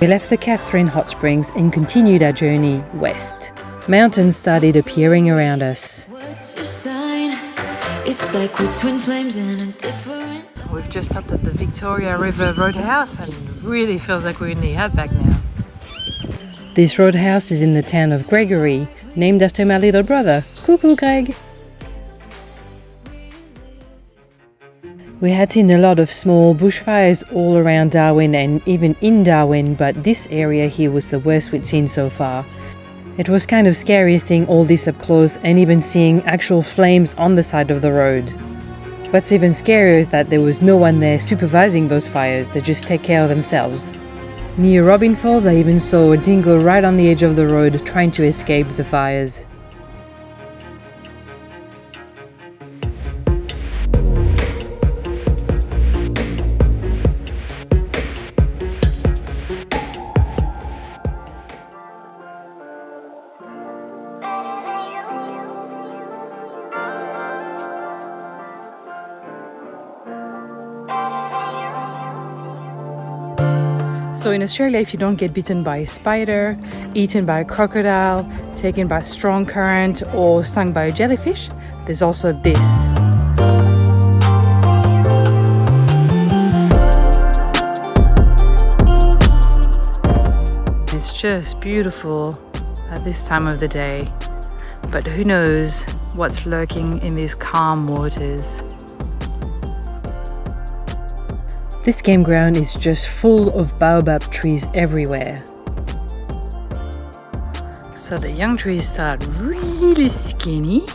We left the Catherine Hot Springs and continued our journey west. Mountains started appearing around us. What's your sign? It's like we're twin flames in a different... We've just stopped at the Victoria River Roadhouse and it really feels like we're in the outback now. This roadhouse is in the town of Gregory, named after my little brother. Coucou, Greg! We had seen a lot of small bushfires all around Darwin and even in Darwin, but this area here was the worst we'd seen so far. It was kind of scary seeing all this up close and even seeing actual flames on the side of the road. What's even scarier is that there was no one there supervising those fires, they just take care of themselves. Near Robin Falls, I even saw a dingo right on the edge of the road trying to escape the fires. So in Australia, if you don't get bitten by a spider, eaten by a crocodile, taken by a strong current, or stung by a jellyfish, there's also this. It's just beautiful at this time of the day, but who knows what's lurking in these calm waters. This campground is just full of baobab trees everywhere. So the young trees start really skinny.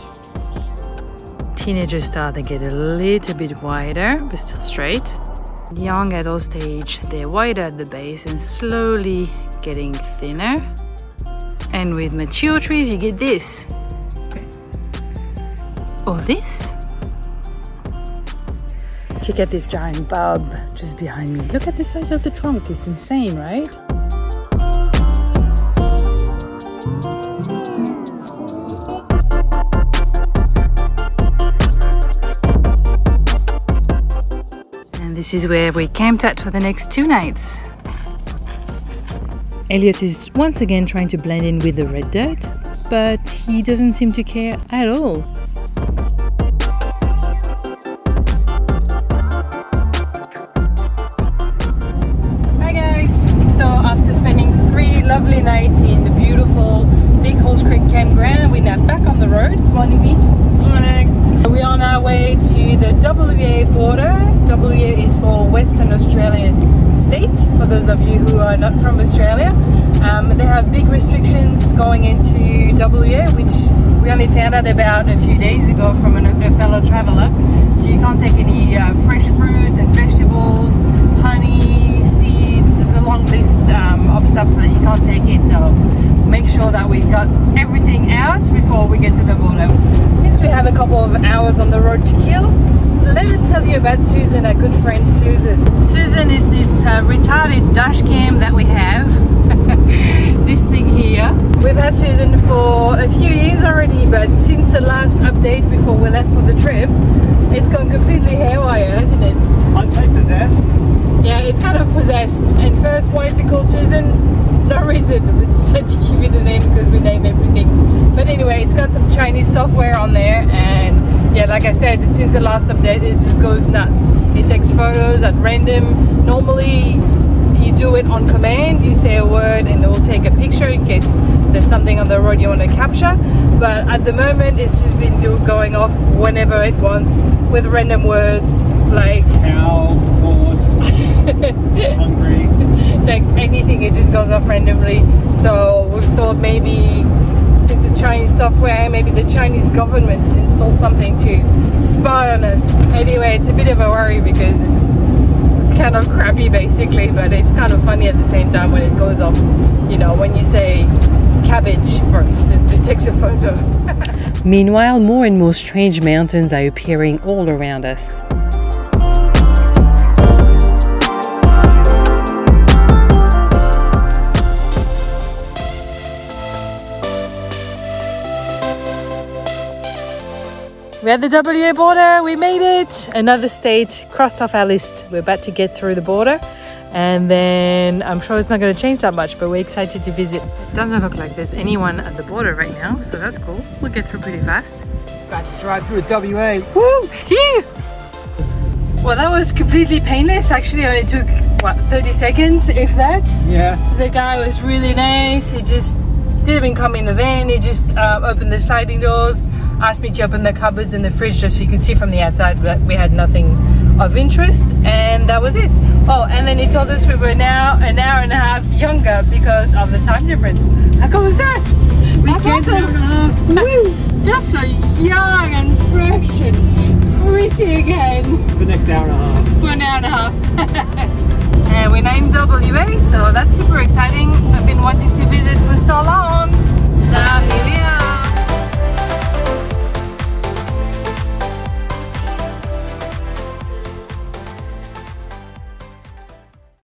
Teenagers start to get a little bit wider, but still straight. Young adult stage, they're wider at the base and slowly getting thinner. And with mature trees, you get this. Or this. Check out this giant bulb just behind me. Look at the size of the trunk. It's insane, right? And this is where we camped at for the next 2 nights. Elliot is once again trying to blend in with the red dirt, but he doesn't seem to care at all. Lovely night in the beautiful Big Horse Creek campground. We're now back on the road. Good morning, Pete. Morning. We're on our way to the WA border. WA is for Western Australia state, for those of you who are not from Australia. They have big restrictions going into WA, which we only found out about a few days ago from a fellow traveller. So you can't take any fresh fruits and vegetables, honey, seeds. There's a long list of stuff that you can't take in, so make sure that we got everything out before we get to the border. Since we have a couple of hours on the road to kill, let us tell you about Susan, our good friend Susan. Susan is this retarded dash cam that we have. This thing here. We've had Susan for a few years already, but since the last update before we left for the trip, it's gone completely haywire, hasn't it? I'd say possessed. Yeah, it's kind of possessed. And first, why is it called Susan? No reason. We decided to give it a name because we name everything. But anyway, it's got some Chinese software on there, and yeah, like I said, since the last update, it just goes nuts. It takes photos at random. Normally, you do it on command. You say a word, and it will take a picture in case there's something on the road you want to capture. But at the moment, it's just been going off whenever it wants with random words like Cow, horse, hungry. Like anything, it just goes off randomly. So we thought maybe since the Chinese software, maybe the Chinese government has installed something to spy on us. Anyway, it's a bit of a worry because it's kind of crappy basically, but it's kind of funny at the same time when it goes off. You know, when you say cabbage, for instance, it takes a photo. Meanwhile, more and more strange mountains are appearing all around us. We're at the WA border, we made it! Another state crossed off our list. We're about to get through the border. And then I'm sure it's not going to change that much, but we're excited to visit. It doesn't look like there's anyone at the border right now, so that's cool. We'll get through pretty fast. About to drive through a WA. Woo! Phew! Well, that was completely painless. Actually, it only took, what, 30 seconds, if that? Yeah. The guy was really nice. He just didn't even come in the van. He just opened the sliding doors, asked me to open the cupboards and the fridge just so you could see from the outside that we had nothing of interest, and that was it. Oh, and then he told us we were now an hour and a half younger because of the time difference. How cool is that? That's awesome. Woo! Feel so young and fresh and pretty again. For the next hour and a half. For an hour and a half. And we're now in WA, so that's super exciting. I've been wanting to visit for so long. So here we are.